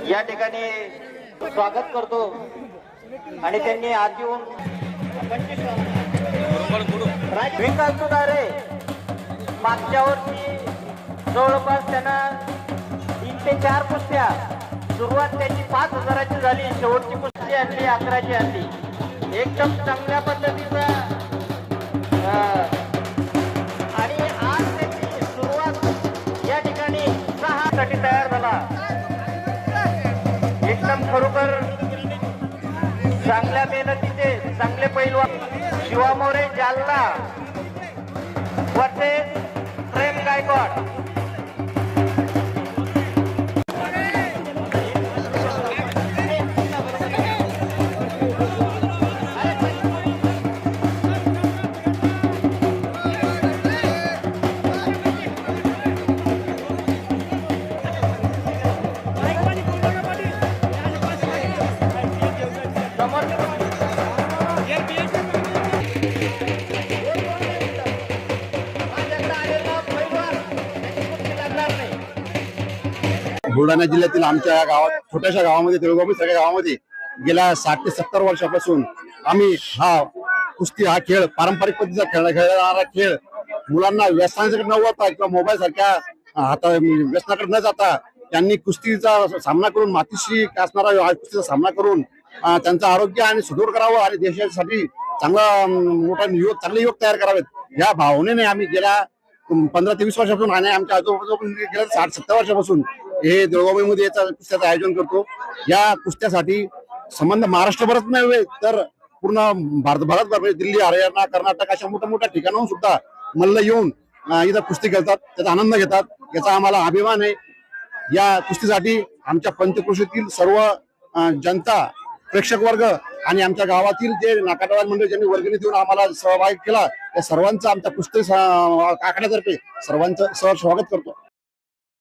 या ठिकाणी स्वागत करतो आणि त्यांनी आज येऊन विकास सुधारे मागच्या वर्षी जवळपास त्यांना 3 ते 4 कुस्त्या, सुरुवात त्याची 5,000ची झाली, शेवटची कुस्ती आणली 11ची आणली, एकदम चांगल्या पद्धतीचा आणि आज त्याची सुरुवात या ठिकाणी 6 साठी तयार झाला. एकदम खरोखर चांगल्या मेहनतीचे चांगले पैलवान शिवा मोरे जालना वर्सेस प्रेम गायकवाड. बुलढाणा जिल्ह्यातील आमच्या गावात, छोट्याशा गावामध्ये, तिळगावी सगळ्या गावामध्ये गेल्या 60 ते 70 वर्षापासून आम्ही हा कुस्ती हा खेळ पारंपरिक पद्धतीचा खेळला जाणारा खेळ मुलांना व्यसनाकडे न वळता किंवा मोबाईल सारख्या व्यसनाकडे न जाता त्यांनी कुस्तीचा सामना करून, मातीशी असणारा कुस्तीचा सामना करून त्यांचं आरोग्य आणि सुदृढ करावं आणि देशासाठी चांगला मोठा चांगले युवक तयार करावेत या भावनेने आम्ही गेल्या 15 ते 20 वर्षापासून आणि आमच्या आजोबापासून गेल्या 60-70 वर्षापासून हे देळगावीमध्ये याचा कुस्त्याचं आयोजन करतो. या कुस्त्यासाठी संबंध महाराष्ट्रभरात नव्हे तर पूर्ण भारतभरात, दिल्ली, हरियाणा, कर्नाटक अशा मोठ्या मोठ्या ठिकाणाहून सुद्धा मल्ल येऊन इथं कुस्ती खेळतात, त्याचा आनंद घेतात. याचा आम्हाला अभिमान आहे. या कुस्तीसाठी आमच्या पंचक्रोशीतील सर्व जनता, प्रेक्षक वर्ग आणि आमच्या गावातील जे नाकाटवाल मंडळी ज्यांनी वर्गणी देऊन आम्हाला सहभाग केला त्या सर्वांचं आमच्या कुस्ती आखाड्यातर्फे सर्वांचं स्वागत करतो.